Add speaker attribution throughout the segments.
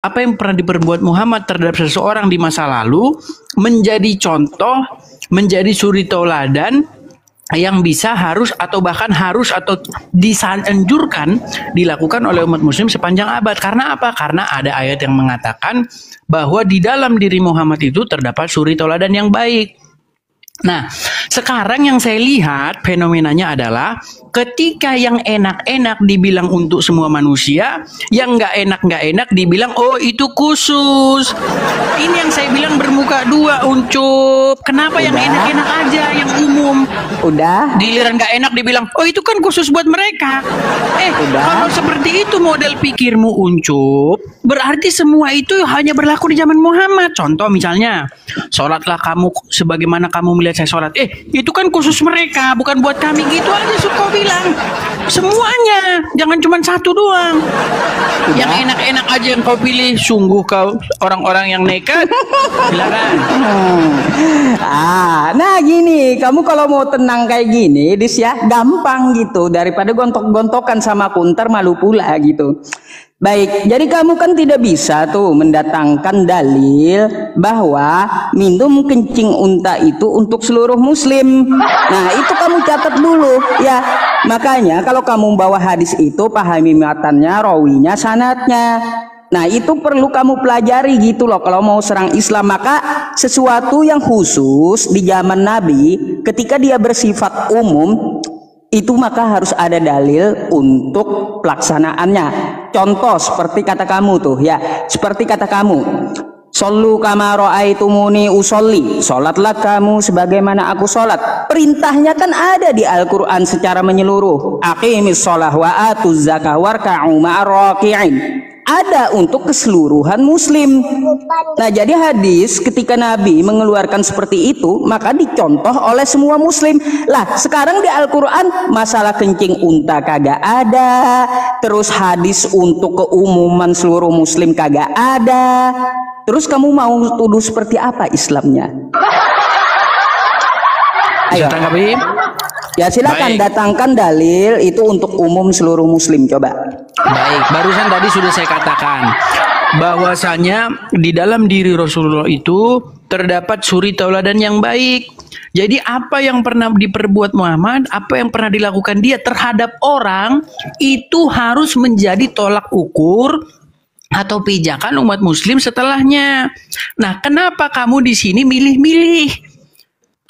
Speaker 1: apa yang pernah diperbuat Muhammad terhadap seseorang di masa lalu menjadi contoh, menjadi suri tauladan yang bisa harus atau disanjurkan dilakukan oleh umat muslim sepanjang abad. Karena apa? Karena ada ayat yang mengatakan bahwa di dalam diri Muhammad itu terdapat suri tauladan yang baik. Nah, sekarang yang saya lihat fenomenanya adalah ketika yang enak-enak dibilang untuk semua manusia, yang nggak enak dibilang oh itu khusus. Ini yang saya bilang bermuka dua, Uncup. Kenapa yang enak-enak aja, yang umum?
Speaker 2: Udah.
Speaker 1: Giliran nggak enak dibilang oh itu kan khusus buat mereka. Kalau seperti itu model pikirmu, Uncup, berarti semua itu hanya berlaku di zaman Muhammad. Contoh misalnya, sholatlah kamu sebagaimana kamu melihat saya sholat. Itu kan khusus mereka, bukan buat kami. Gitu aja suka bilang. Semuanya, jangan cuma satu doang. Yang enak-enak aja yang kau pilih. Sungguh kau orang-orang yang nekat. Silakan.
Speaker 2: Nah gini, kamu kalau mau tenang kayak gini, Dis ya, gampang gitu. Daripada gontok-gontokan sama aku, ntar malu pula gitu. Baik, jadi kamu kan tidak bisa tuh mendatangkan dalil bahwa minum kencing unta itu untuk seluruh muslim. Nah, itu kamu catat dulu ya. Makanya kalau kamu bawa hadis itu, pahami matannya, rawinya, sanadnya. Nah, itu perlu kamu pelajari gitu loh kalau mau serang Islam. Maka sesuatu yang khusus di zaman Nabi ketika dia bersifat umum, itu maka harus ada dalil untuk pelaksanaannya. Contoh seperti kata kamu tuh ya, seperti kata kamu, shollu kama ra'aitumuni usolli, sholatlah kamu sebagaimana aku sholat. Perintahnya kan ada di Al-Quran secara menyeluruh, aqimis sholah wa atuz zakah warka'u ma'ar raki'in. Ada untuk keseluruhan muslim. Nah, jadi hadis ketika Nabi mengeluarkan seperti itu, maka dicontoh oleh semua muslim. Lah, sekarang di Al-Quran masalah kencing unta kagak ada. Terus hadis untuk keumuman seluruh muslim kagak ada. Terus kamu mau tuduh seperti apa Islamnya? Ayo tanggapi. Ya silakan. Baik. Datangkan dalil itu untuk umum seluruh muslim, coba.
Speaker 1: Baik, barusan tadi sudah saya katakan bahwasanya di dalam diri Rasulullah itu terdapat suri tauladan yang baik. Jadi apa yang pernah diperbuat Muhammad, apa yang pernah dilakukan dia terhadap orang, itu harus menjadi tolak ukur atau pijakan umat muslim setelahnya. Nah, kenapa kamu di sini milih-milih?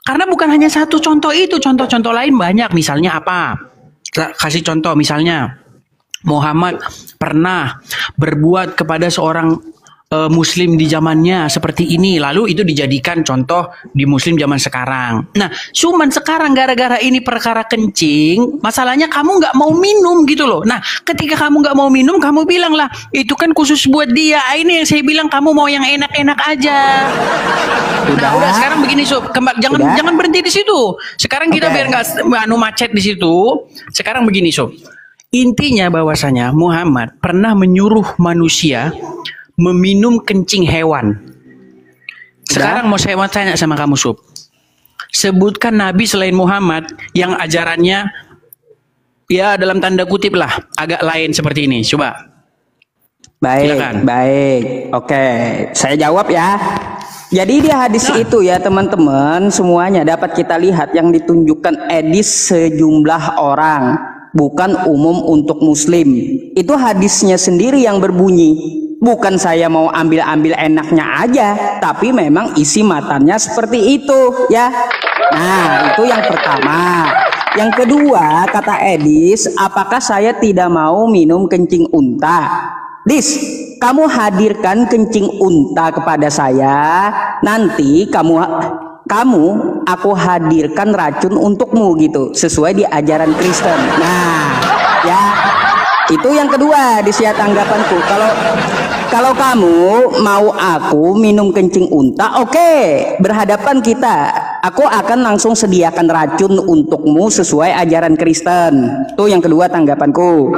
Speaker 1: Karena bukan hanya satu contoh itu, contoh-contoh lain banyak. Misalnya apa? Kasih contoh, misalnya Muhammad pernah berbuat kepada seorang muslim di zamannya seperti ini, lalu itu dijadikan contoh di muslim zaman sekarang. Nah, cuman sekarang gara-gara ini perkara kencing, masalahnya kamu nggak mau minum gitu loh. Nah, ketika kamu nggak mau minum, kamu bilang lah itu kan khusus buat dia. Ini yang saya bilang, kamu mau yang enak-enak aja. Udah sekarang begini Sob, jangan berhenti di situ. Sekarang kita biar nggak macet di situ. Sekarang begini Sob, intinya bahwasanya Muhammad pernah menyuruh manusia meminum kencing hewan. Sekarang mau saya tanya sama kamu Sob, sebutkan nabi selain Muhammad yang ajarannya ya dalam tanda kutip lah agak lain seperti ini. Coba.
Speaker 2: Baik, silakan. Baik, oke, saya jawab ya. Jadi di hadis itu ya teman-teman semuanya dapat kita lihat yang ditunjukkan edis sejumlah orang, bukan umum untuk muslim. Itu hadisnya sendiri yang berbunyi. Bukan saya mau ambil-ambil enaknya aja, tapi memang isi matanya seperti itu ya. Nah, itu yang pertama. Yang kedua, kata Edis, apakah saya tidak mau minum kencing unta? Dis, kamu hadirkan kencing unta kepada saya, nanti aku hadirkan racun untukmu gitu, sesuai di ajaran Kristen. Nah, ya. Itu yang kedua di tanggapanku. Kalau kamu mau aku minum kencing unta, oke, berhadapan kita. Aku akan langsung sediakan racun untukmu sesuai ajaran Kristen. Itu yang kedua tanggapanku.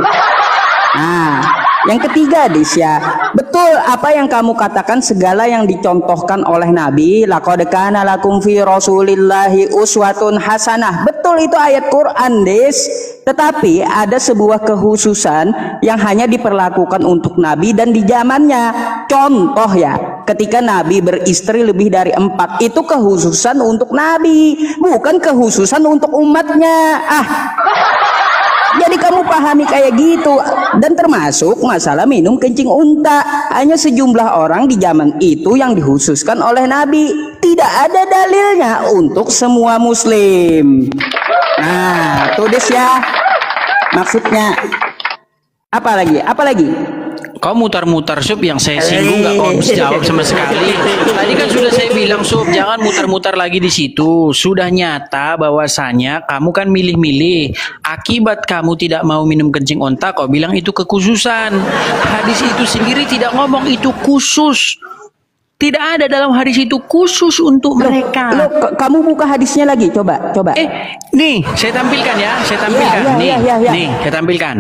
Speaker 2: Nah, Yang ketiga, Dis ya, betul apa yang kamu katakan, segala yang dicontohkan oleh Nabi, laqad kana lakum fi rasulillahi uswatun hasanah. Betul, itu ayat Quran, Dis. Tetapi ada sebuah kekhususan yang hanya diperlakukan untuk Nabi dan di zamannya. Contoh ya, ketika Nabi beristri lebih dari 4, itu kekhususan untuk Nabi, bukan kekhususan untuk umatnya. Jadi kamu pahami kayak gitu. Dan termasuk masalah minum kencing unta, hanya sejumlah orang di zaman itu yang dikhususkan oleh Nabi. Tidak ada dalilnya untuk semua muslim. Nah, tulis ya. Maksudnya apa lagi? Apa lagi?
Speaker 1: Kau mutar-mutar Sup, yang saya singgung nggak kau jawab sama sekali. Tadi kan sudah saya bilang Sup, jangan mutar-mutar lagi di situ. Sudah nyata bahwasanya kamu kan milih-milih. Akibat kamu tidak mau minum kencing onta, kau bilang itu kekhususan. Hadis itu sendiri tidak ngomong itu khusus. Tidak ada dalam hadis itu khusus untuk mereka.
Speaker 2: Kamu buka hadisnya lagi, coba.
Speaker 1: Nih, saya tampilkan ya, saya tampilkan. Nih, saya tampilkan.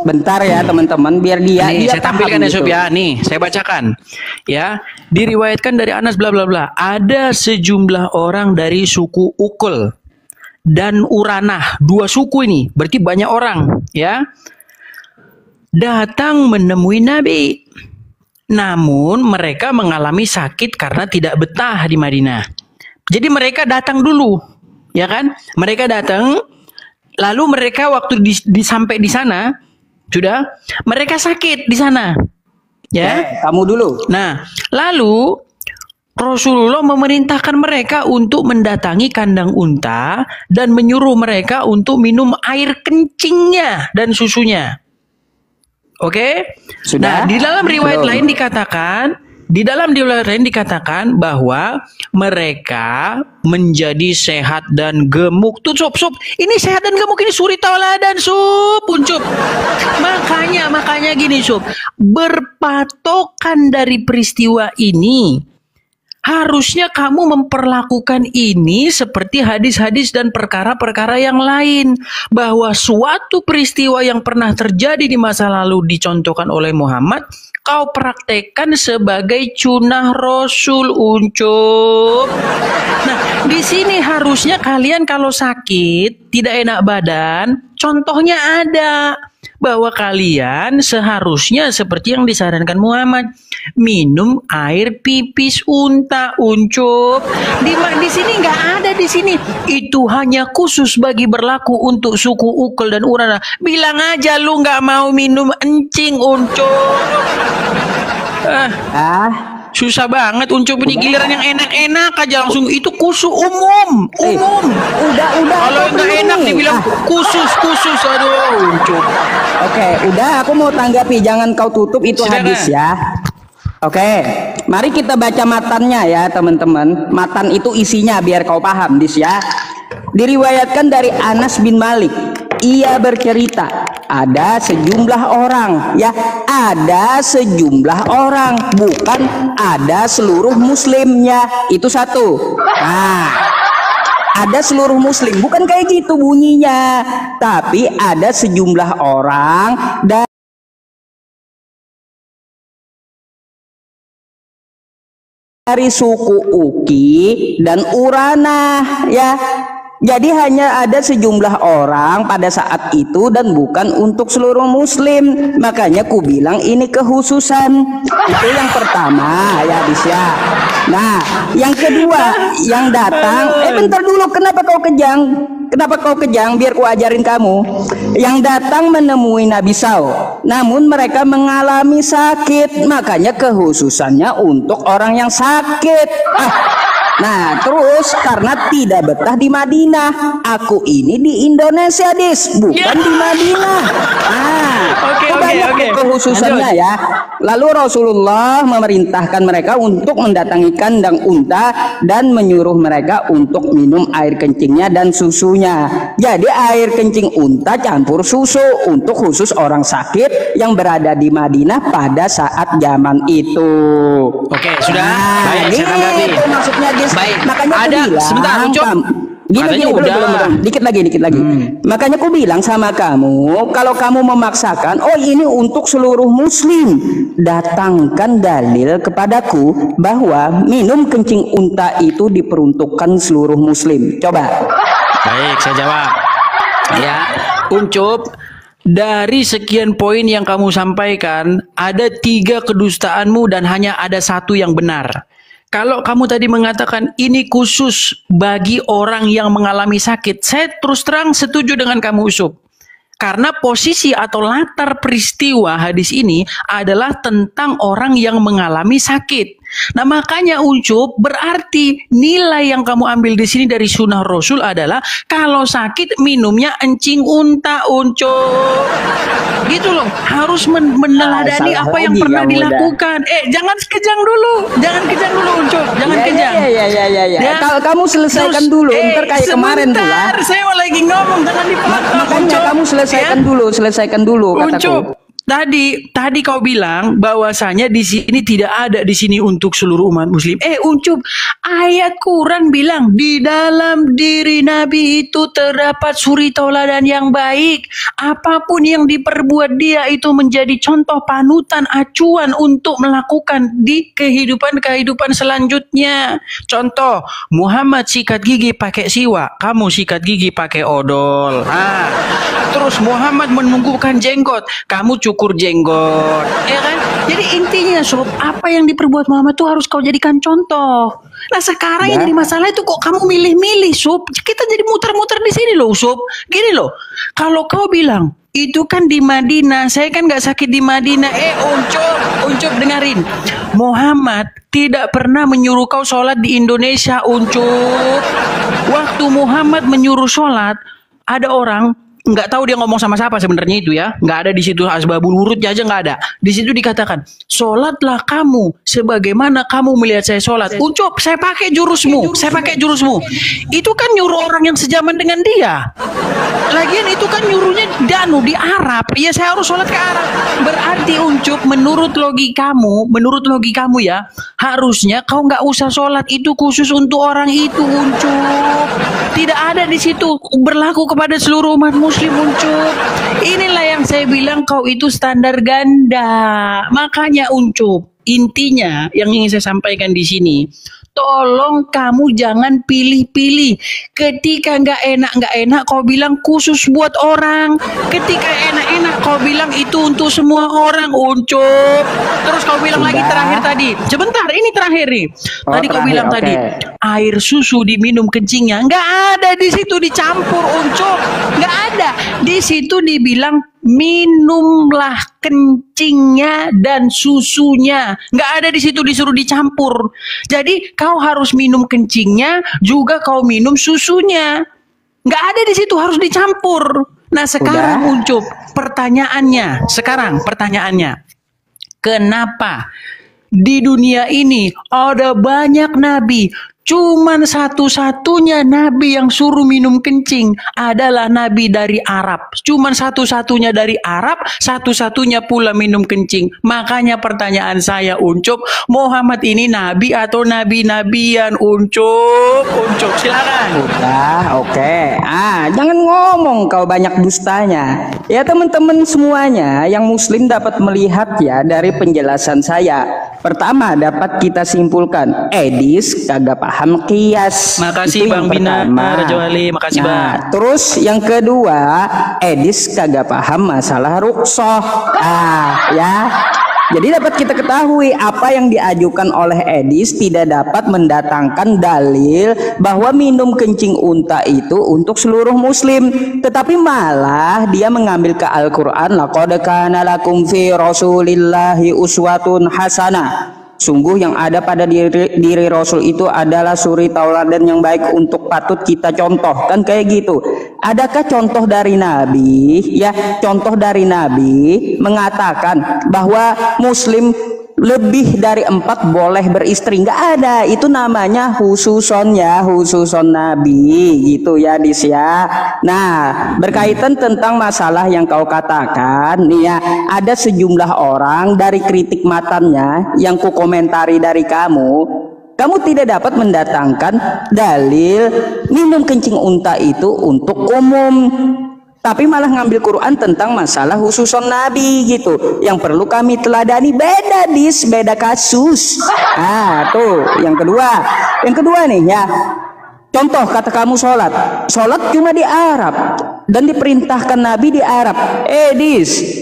Speaker 2: Bentar ya teman-teman, biar dia
Speaker 1: saya tampilkan ya
Speaker 2: gitu.
Speaker 1: Sob ya. Nih, saya bacakan. Ya, diriwayatkan dari Anas bla bla bla. Ada sejumlah orang dari suku Ukul dan Uranah, 2 suku ini, berarti banyak orang, ya. Datang menemui Nabi. Namun mereka mengalami sakit karena tidak betah di Madinah. Jadi mereka datang dulu, ya kan? Mereka datang, lalu mereka waktu sampai di sana, sudah, mereka sakit di sana, ya.
Speaker 2: Kamu dulu.
Speaker 1: Nah, lalu Rasulullah memerintahkan mereka untuk mendatangi kandang unta dan menyuruh mereka untuk minum air kencingnya dan susunya. Oke?
Speaker 2: Sudah.
Speaker 1: Nah, di dalam riwayat lain dikatakan bahwa mereka menjadi sehat dan gemuk. Tuh Sob, ini sehat dan gemuk ini suri tauladan Sob, Uncup. Makanya gini Sob, berpatokan dari peristiwa ini, harusnya kamu memperlakukan ini seperti hadis-hadis dan perkara-perkara yang lain, bahwa suatu peristiwa yang pernah terjadi di masa lalu dicontohkan oleh Muhammad, kau praktekkan sebagai cunah Rasul, Uncup. Nah, di sini harusnya kalian kalau sakit, tidak enak badan, contohnya ada. Bahwa kalian seharusnya seperti yang disarankan Muhammad, minum air pipis unta, Uncup. Di sini nggak ada di sini. Itu hanya khusus bagi berlaku untuk suku Ukul dan Urana. Bilang aja lu nggak mau minum encing, Uncup. Susah banget Uncup ini, giliran yang enak-enak aja langsung itu khusus umum.
Speaker 2: Udah.
Speaker 1: Kalau nggak enak dibilang khusus. Aduh, Uncup.
Speaker 2: Oke, udah, aku mau tanggapi, jangan kau tutup itu hadis ya. Oke, mari kita baca matannya ya teman-teman. Matan itu isinya biar kau paham, Dis ya. Diriwayatkan dari Anas bin Malik. Ia bercerita, ada sejumlah orang, ya, ada sejumlah orang, bukan ada seluruh muslimnya. Itu satu. Nah, ada seluruh muslim, bukan kayak gitu bunyinya, tapi ada sejumlah orang dari suku Uki dan Uranah, ya. Jadi hanya ada sejumlah orang pada saat itu dan bukan untuk seluruh muslim. Makanya ku bilang ini kekhususan. Itu yang pertama ya, Dis ya. Nah, yang kedua yang datang, bentar dulu, kenapa kau kejang? Kenapa kau kejang? Biar ku ajarin kamu. Yang datang menemui Nabi SAW, namun mereka mengalami sakit, makanya kekhususannya untuk orang yang sakit. Nah, terus karena tidak betah di Madinah, aku ini di Indonesia, Dis, bukan di Madinah. Nah,
Speaker 1: Oke.
Speaker 2: kekhususannya ya. Lalu Rasulullah memerintahkan mereka untuk mendatangi kandang unta dan menyuruh mereka untuk minum air kencingnya dan susunya. Jadi air kencing unta campur susu untuk khusus orang sakit yang berada di Madinah pada saat zaman itu.
Speaker 1: Oke, sudah.
Speaker 2: Nah,
Speaker 1: Baik, saya tanggapi.
Speaker 2: itu maksudnya
Speaker 1: Baik.
Speaker 2: makanya aku
Speaker 1: Ada
Speaker 2: bilang,
Speaker 1: sebentar, Ucup.
Speaker 2: Gini, belum. Dikit lagi. Makanya aku bilang sama kamu, kalau kamu memaksakan, oh ini untuk seluruh muslim, datangkan dalil kepadaku bahwa minum kencing unta itu diperuntukkan seluruh muslim. Coba.
Speaker 1: Baik, saya jawab. Ya, Uncup, dari sekian poin yang kamu sampaikan, ada 3 kedustaanmu dan hanya ada 1 yang benar. Kalau kamu tadi mengatakan ini khusus bagi orang yang mengalami sakit, saya terus terang setuju dengan kamu, Ucup. Karena posisi atau latar peristiwa hadis ini adalah tentang orang yang mengalami sakit. Nah, makanya Ucup, berarti nilai yang kamu ambil di sini dari sunnah Rasul adalah kalau sakit minumnya encing unta, Ucup. Gitu loh, harus meneladani apa yang pernah dilakukan. Jangan kejang dulu, Ucup, jangan kejang.
Speaker 2: Ya. Kalau kamu selesaikan dulu, ntar kayak kemarin tuh lah.
Speaker 1: Saya lagi ngomong, jangan dipotong.
Speaker 2: Makanya kamu selesaikan dulu kataku.
Speaker 1: Ucup, tadi kau bilang bahwasanya di sini tidak ada di sini untuk seluruh umat muslim. Uncup, ayat Quran bilang di dalam diri Nabi itu terdapat suri tauladan yang baik. Apapun yang diperbuat dia itu menjadi contoh panutan acuan untuk melakukan di kehidupan selanjutnya. Contoh, Muhammad sikat gigi pakai siwak, kamu sikat gigi pakai odol. Terus Muhammad menumbuhkan jenggot, kamu cukur jenggot, ya kan? Jadi intinya, Sob, apa yang diperbuat Muhammad itu harus kau jadikan contoh. Nah, sekarang yang jadi masalah itu kok kamu milih-milih, Sob. Kita jadi muter-muter di sini loh, Sob. Gini loh, kalau kau bilang itu kan di Madinah, saya kan nggak sakit di Madinah. Ucup dengerin. Muhammad tidak pernah menyuruh kau sholat di Indonesia, Ucup. Waktu Muhammad menyuruh sholat, ada orang nggak tahu dia ngomong sama siapa sebenarnya itu ya, nggak ada di situ asbabul wurudnya aja nggak ada. Di situ dikatakan, sholatlah kamu sebagaimana kamu melihat saya sholat. Ucup, saya pakai jurusmu. Itu kan nyuruh orang yang sejaman dengan dia. Lagian itu kan nyuruhnya di Arab. Ya saya harus sholat ke Arab. Berarti Ucup, menurut logikamu ya, harusnya kau nggak usah sholat, itu khusus untuk orang itu, Ucup. Tidak ada di situ berlaku kepada seluruh umat muslim, Ucup. Inilah yang saya bilang kau itu standar ganda. Makanya Ucup, intinya yang ingin saya sampaikan di sini, tolong kamu jangan pilih-pilih. Ketika nggak enak kau bilang khusus buat orang. Ketika enak-enak kau bilang itu untuk semua orang, Ucup. Terus kau bilang lagi terakhir tadi, sebentar, ini terakhir nih. Tadi kau bilang tadi air susu diminum kencingnya, nggak ada di situ dicampur, Ucup. Nggak ada. Di situ dibilang minumlah kencingnya dan susunya. Nggak ada di situ disuruh dicampur. Jadi kau harus minum kencingnya juga kau minum susunya. Nggak ada di situ harus dicampur. Nah sekarang Ucup, pertanyaannya, kenapa di dunia ini ada banyak nabi, cuman satu-satunya nabi yang suruh minum kencing adalah nabi dari Arab. Cuman satu-satunya dari Arab, satu-satunya pula minum kencing. Makanya pertanyaan saya, Ucup, Muhammad ini nabi atau nabi-nabian, Ucup? Silakan.
Speaker 2: Oke. Jangan ngomong kau banyak dustanya. Ya teman-teman semuanya yang muslim dapat melihat ya dari penjelasan saya. Pertama, dapat kita simpulkan, Edis kagak paham qiyas.
Speaker 1: Makasih Bang Bina Rajawali, makasih Bang.
Speaker 2: Terus yang kedua, Edis kagak paham masalah ruqsah. Ya. Jadi dapat kita ketahui apa yang diajukan oleh Edis tidak dapat mendatangkan dalil bahwa minum kencing unta itu untuk seluruh muslim, tetapi malah dia mengambil ke Al-Qur'an, laqad kana lakum fi rasulillahi uswatun hasanah. Sungguh yang ada pada diri Rasul itu adalah suri tauladan yang baik untuk patut kita contoh, kan kayak gitu. Adakah contoh dari Nabi, ya, contoh dari Nabi mengatakan bahwa Muslim lebih dari 4 boleh beristri? Nggak ada. Itu namanya khususon, ya, khususon Nabi gitu ya, Dis ya. Nah, berkaitan tentang masalah yang kau katakan nih ya, ada sejumlah orang dari kritik matanya yang ku komentari dari kamu tidak dapat mendatangkan dalil minum kencing unta itu untuk umum, tapi malah ngambil Quran tentang masalah khususon Nabi gitu. Yang perlu kami teladani, beda Dis, beda kasus. Tuh yang kedua nih ya, contoh kata kamu sholat cuma di Arab dan diperintahkan Nabi di Arab. Dis,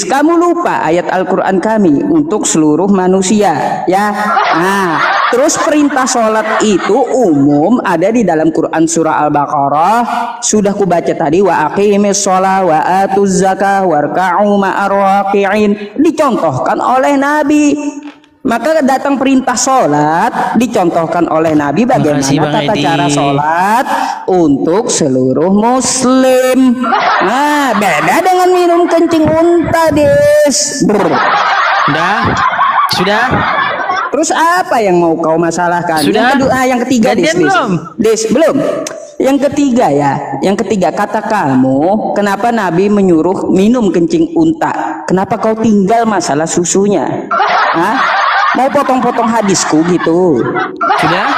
Speaker 2: kamu lupa ayat Al-Quran kami untuk seluruh manusia, ya. Terus perintah sholat itu umum, ada di dalam Quran surah Al-Baqarah. Sudah kubaca tadi, wa aqimis sholat wa atuz zakah warka'u ma'ar raki'in, dicontohkan oleh Nabi. Maka datang perintah sholat dicontohkan oleh Nabi bagaimana tata cara sholat untuk seluruh muslim. Beda dengan minum kencing unta, Des.
Speaker 1: Sudah.
Speaker 2: Terus apa yang mau kau masalahkan?
Speaker 1: Sudah.
Speaker 2: Yang ketiga, Des, belum. Yang ketiga kata kamu, kenapa Nabi menyuruh minum kencing unta? Kenapa kau tinggal masalah susunya? Mau potong-potong hadisku gitu?
Speaker 1: Sudah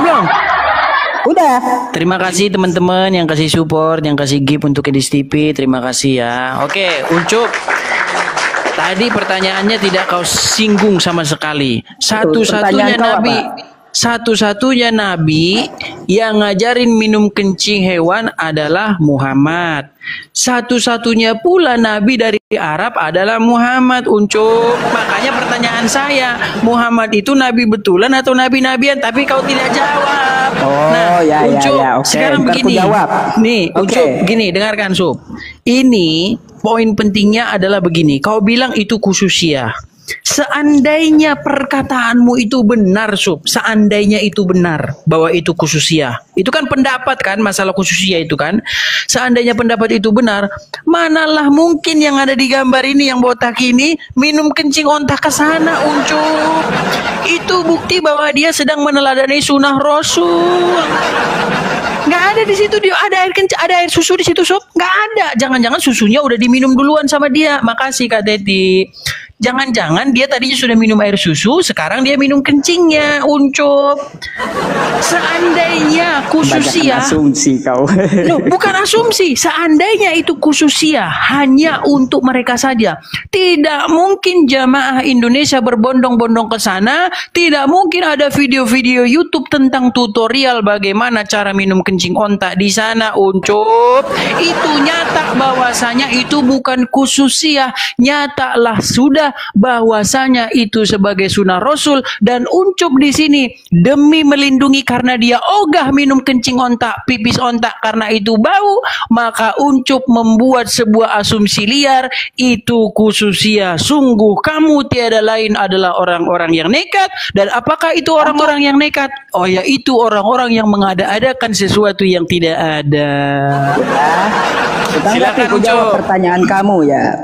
Speaker 1: belum?
Speaker 2: Udah.
Speaker 1: Terima kasih teman-teman yang kasih support, yang kasih gift untuk Kedis TV. Terima kasih ya. Oke, Ucup. Tadi pertanyaannya tidak kau singgung sama sekali. Satu-satunya Nabi yang ngajarin minum kencing hewan adalah Muhammad. Satu-satunya pula Nabi dari Arab adalah Muhammad, Ucup. Makanya pertanyaan saya, Muhammad itu Nabi betulan atau Nabi-nabian? Tapi kau tidak jawab.
Speaker 2: Ucup,
Speaker 1: okay. Sekarang begini. Nih, Ucup, gini, dengarkan, Sup. Ini poin pentingnya adalah begini. Kau bilang itu khususiyah. Seandainya perkataanmu itu benar, Sub, seandainya itu benar bahwa itu khususiyah, itu kan pendapat kan, masalah khususiyah itu kan. Seandainya pendapat itu benar, manalah mungkin yang ada di gambar ini yang botak ini minum kencing onta ke sana, Ucup. Itu bukti bahwa dia sedang meneladani sunnah Rasul. Nggak ada di situ, dia ada air susu di situ, Sob. Nggak ada. Jangan-jangan susunya udah diminum duluan sama dia. Makasih Kak Teti. Jangan-jangan dia tadinya sudah minum air susu, sekarang dia minum kencingnya, Ucup. Seandainya khususiyah,
Speaker 2: asumsi kau.
Speaker 1: Bukan asumsi. Seandainya itu khususiyah hanya untuk mereka saja, tidak mungkin jamaah Indonesia berbondong-bondong ke sana. Tidak mungkin ada video-video YouTube tentang tutorial bagaimana cara minum kencing onta di sana, Ucup. Itu nyata bahwasanya itu bukan khususiyah. Nyatalah sudah bahwasanya itu sebagai sunnah Rasul, dan Ucup di sini demi melindungi karena dia ogah minum kencing onta, pipis onta karena itu bau, maka Ucup membuat sebuah asumsi liar itu khususiyah. Sungguh kamu tiada lain adalah orang-orang yang nekat. Dan apakah itu orang-orang yang nekat? Oh ya, itu orang-orang yang mengada-adakan sesuatu yang tidak ada.
Speaker 2: Silakan jawab pertanyaan kamu ya.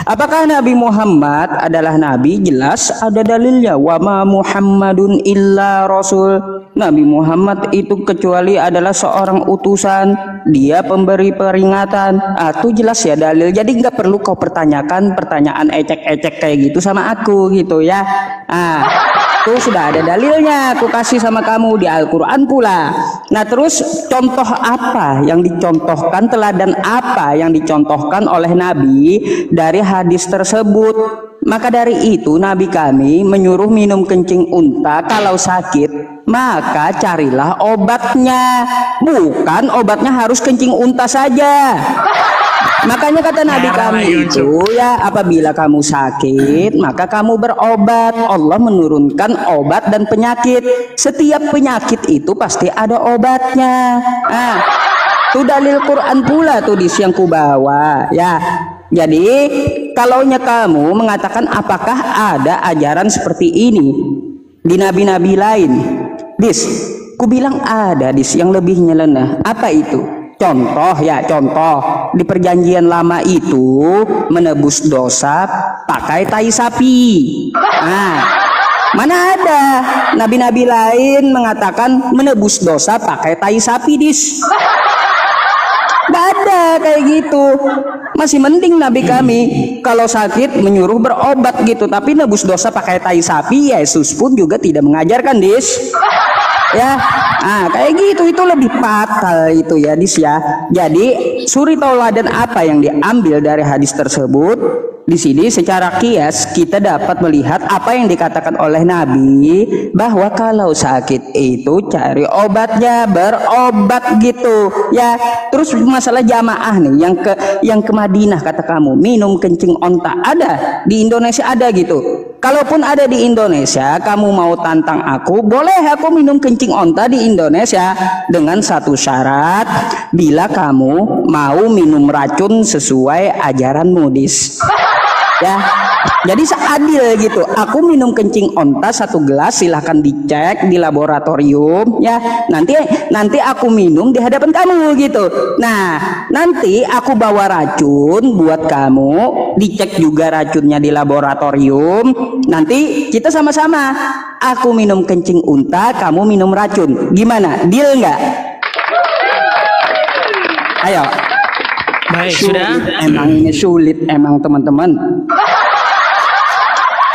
Speaker 2: Apakah Nabi Muhammad adalah Nabi? Jelas ada dalilnya. Wa ma Muhammadun illa Rasul. Nabi Muhammad itu kecuali adalah seorang utusan. Dia pemberi peringatan. Itu jelas ya dalil. Jadi nggak perlu kau pertanyakan pertanyaan ecek-ecek kayak gitu sama aku gitu ya. Tuh sudah ada dalilnya, aku kasih sama kamu di Al-Quran pula. Nah terus contoh apa yang dicontohkan, teladan apa yang dicontohkan oleh Nabi dari hadis tersebut? Maka dari itu Nabi kami menyuruh minum kencing unta kalau sakit, maka carilah obatnya. Bukan obatnya harus kencing unta saja. Makanya kata Nabi kami itu ya, apabila kamu sakit maka kamu berobat. Allah menurunkan obat dan penyakit. Setiap penyakit itu pasti ada obatnya. Itu dalil Quran pula tuh di yang ku bawa ya. Jadi kalaunya kamu mengatakan apakah ada ajaran seperti ini di nabi-nabi lain, Ku bilang ada dis yang lebih nyeleneh. Apa itu? Contoh ya, contoh di perjanjian lama itu menebus dosa pakai tai sapi. Nah, mana ada nabi-nabi lain mengatakan menebus dosa pakai tai sapi dis? Gak ada kayak gitu. Masih mending nabi kami kalau sakit menyuruh berobat gitu, tapi nebus dosa pakai tai sapi Yesus pun juga tidak mengajarkan dis. Ya, kayak gitu itu lebih fatal itu ya dis ya. Jadi suri tauladan apa yang diambil dari hadis tersebut? Di sini secara kias kita dapat melihat apa yang dikatakan oleh Nabi bahwa kalau sakit itu cari obatnya, berobat gitu ya. Terus masalah jamaah nih yang ke Madinah kata kamu minum kencing onta, ada di Indonesia ada gitu. Kalaupun ada di Indonesia, kamu mau tantang aku, boleh aku minum kencing onta di Indonesia dengan satu syarat, bila kamu mau minum racun sesuai ajaran Mudis. Ya, jadi seadil gitu. Aku minum kencing onta 1 gelas, silahkan dicek di laboratorium ya. Nanti aku minum di hadapan kamu gitu. Nah, nanti aku bawa racun buat kamu, dicek juga racunnya di laboratorium. Nanti kita sama-sama. Aku minum kencing unta, kamu minum racun. Gimana? Deal nggak? Ayo.
Speaker 1: Baik,
Speaker 2: Sulit,
Speaker 1: sudah.
Speaker 2: emang ini sulit emang teman-teman.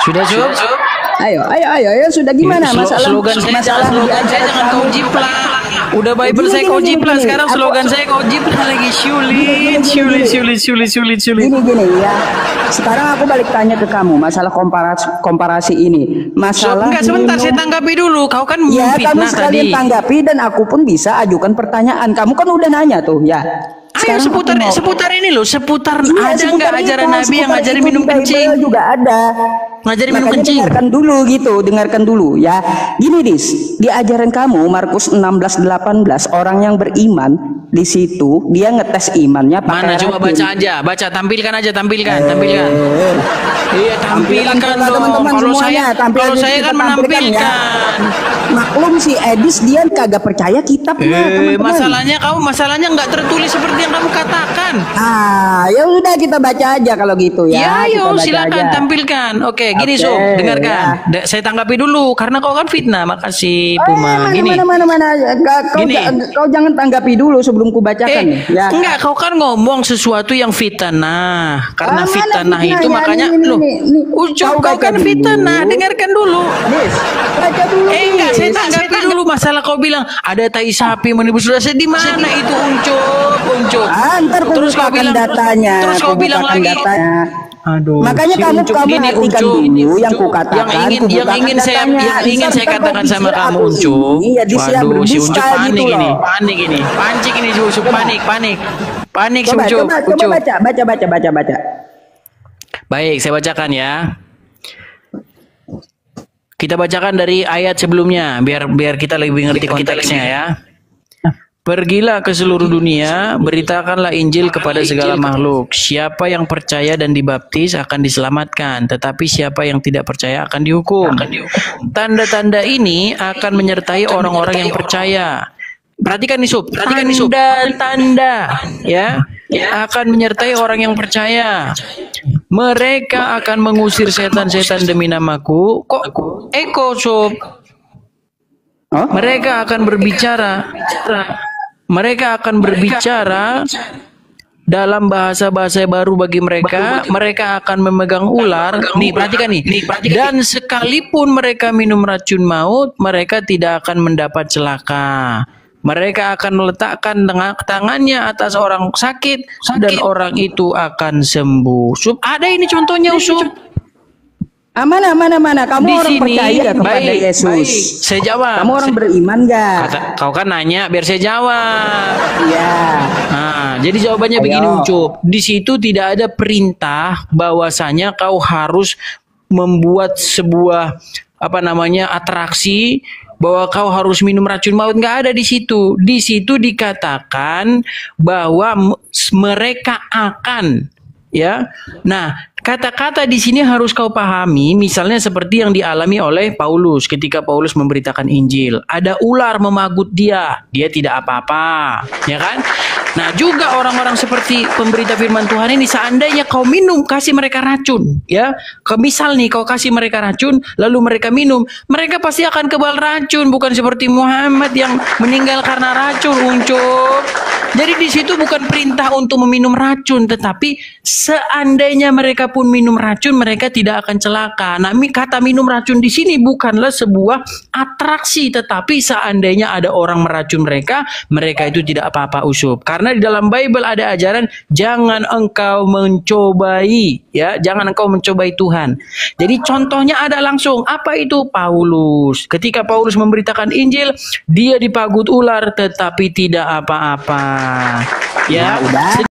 Speaker 1: Sudah, Sob?
Speaker 2: Ayo, sudah gimana masalah
Speaker 1: slogan saya jangan kau jiplak. Udah Bible saya kau jiplak, sekarang slogan saya kau jiplak lagi. Sulit.
Speaker 2: Gini ya. Sekarang aku balik tanya ke kamu masalah komparasi ini. Masalah
Speaker 1: enggak, sebentar saya tanggapi dulu. Kau kan
Speaker 2: ya, kamu
Speaker 1: fitnah
Speaker 2: sekalian
Speaker 1: tadi.
Speaker 2: tanggapi dan aku pun bisa ajukan pertanyaan. Kamu kan udah nanya tuh ya.
Speaker 1: Ayo seputar ini loh, seputar
Speaker 2: Iya,
Speaker 1: ada nggak ajaran Nabi yang ngajarin
Speaker 2: itu
Speaker 1: minum
Speaker 2: di Bible
Speaker 1: kencing?
Speaker 2: juga ada.
Speaker 1: Ngajarin minum
Speaker 2: Makanya
Speaker 1: kencing.
Speaker 2: dengarkan dulu ya. Gini dis, di ajaran kamu Markus 16:18 orang yang beriman di situ dia ngetes imannya pakai
Speaker 1: Mana coba
Speaker 2: racun.
Speaker 1: baca aja, tampilkan. Iya, tampilkan dong.
Speaker 2: Teman-teman
Speaker 1: Kalau
Speaker 2: semuanya,
Speaker 1: saya
Speaker 2: kita
Speaker 1: kan
Speaker 2: tampilkan
Speaker 1: menampilkan.
Speaker 2: ya. Maklum si Edis dia kagak percaya kitabnya, teman-teman.
Speaker 1: Masalahnya nggak tertulis seperti yang kamu katakan.
Speaker 2: Ya udah kita baca aja kalau gitu ya.
Speaker 1: Ya,
Speaker 2: Kita
Speaker 1: ayo
Speaker 2: baca
Speaker 1: silakan
Speaker 2: aja.
Speaker 1: tampilkan. Oke, gini
Speaker 2: Oke,
Speaker 1: Sob, dengarkan.
Speaker 2: ya.
Speaker 1: Saya tanggapi dulu karena kau kan fitnah. Makasih Puma. Gini.
Speaker 2: Mana.
Speaker 1: Gini.
Speaker 2: Kau jangan tanggapi dulu sebelum ku bacakan nih. Ya.
Speaker 1: Enggak, kau kan ngomong sesuatu yang fitnah. Karena
Speaker 2: Mana
Speaker 1: fitnah itu
Speaker 2: fitnahnya?
Speaker 1: makanya
Speaker 2: Nih.
Speaker 1: Ucup,
Speaker 2: Kau
Speaker 1: kau
Speaker 2: baca
Speaker 1: kan
Speaker 2: dulu.
Speaker 1: fitnah. Dengarkan dulu.
Speaker 2: Nis, baca dulu.
Speaker 1: Enggak, saya
Speaker 2: Nis.
Speaker 1: tanggapi dulu masalah kau bilang ada tai sapi menebus dosa di mana itu Ucup.
Speaker 2: Ntar ku
Speaker 1: Terus kau
Speaker 2: bukakan
Speaker 1: bilang
Speaker 2: datanya.
Speaker 1: Terus kau
Speaker 2: Ku
Speaker 1: bilang
Speaker 2: bukakan
Speaker 1: lagi.
Speaker 2: datanya.
Speaker 1: Aduh.
Speaker 2: Makanya
Speaker 1: si
Speaker 2: kamu
Speaker 1: Ucup gini,
Speaker 2: perhatikan
Speaker 1: Ucup.
Speaker 2: dulu yang kukatakan.
Speaker 1: yang ingin saya katakan sama kamu Ucup.
Speaker 2: Ya,
Speaker 1: Waduh, si Ucup panik
Speaker 2: gitu
Speaker 1: ini.
Speaker 2: loh.
Speaker 1: Panik ini si Ucup, panik si Ucup.
Speaker 2: Coba baca.
Speaker 1: Baik, saya bacakan ya. Kita bacakan dari ayat sebelumnya biar kita lebih ngerti konteksnya ya. Pergilah ke seluruh dunia, beritakanlah Injil kepada segala makhluk. Siapa yang percaya dan dibaptis akan diselamatkan, tetapi siapa yang tidak percaya akan dihukum. Tanda-tanda ini akan menyertai orang-orang yang percaya. Perhatikan nih Sob, tanda-tanda ya akan menyertai orang yang percaya. Mereka akan mengusir setan-setan demi namaku. Kok eko Sob? Mereka akan berbicara dalam bahasa-bahasa baru bagi mereka. Mereka akan memegang ular. Nih, perhatikan nih. Dan sekalipun mereka minum racun maut, mereka tidak akan mendapat celaka. Mereka akan meletakkan tangannya atas orang sakit dan orang itu akan sembuh. Sub, ada ini contohnya, Sub.
Speaker 2: Mana? Kamu
Speaker 1: Di
Speaker 2: orang
Speaker 1: sini,
Speaker 2: percaya kepada
Speaker 1: baik.
Speaker 2: Yesus?
Speaker 1: Saya jawab.
Speaker 2: Kamu orang beriman gak?
Speaker 1: Kau kan nanya, biar saya jawab.
Speaker 2: Iya.
Speaker 1: Nah, jadi jawabannya
Speaker 2: Ayo.
Speaker 1: begini Ucup. Di situ tidak ada perintah bahwasanya kau harus membuat sebuah atraksi bahwa kau harus minum racun maut. Nggak ada di situ. Di situ dikatakan bahwa mereka akan, ya. Nah, Kata-kata di sini harus kau pahami, misalnya seperti yang dialami oleh Paulus ketika Paulus memberitakan Injil. Ada ular memagut dia tidak apa-apa, ya kan? Nah, juga orang-orang seperti pemberita firman Tuhan ini, seandainya kau minum, kasih mereka racun, ya. Misal nih, kau kasih mereka racun, lalu mereka minum, mereka pasti akan kebal racun, bukan seperti Muhammad yang meninggal karena racun, Uncuk. Jadi di situ bukan perintah untuk meminum racun, tetapi seandainya mereka pun minum racun, mereka tidak akan celaka. Nah, kata minum racun di sini bukanlah sebuah atraksi, tetapi seandainya ada orang meracun mereka, mereka itu tidak apa-apa, Usup. Karena di dalam Bible ada ajaran jangan engkau mencobai, ya, jangan engkau mencobai Tuhan. Jadi contohnya ada langsung, apa itu? Paulus. Ketika Paulus memberitakan Injil, dia dipagut ular tetapi tidak apa-apa. Ya,
Speaker 2: Nah, udah.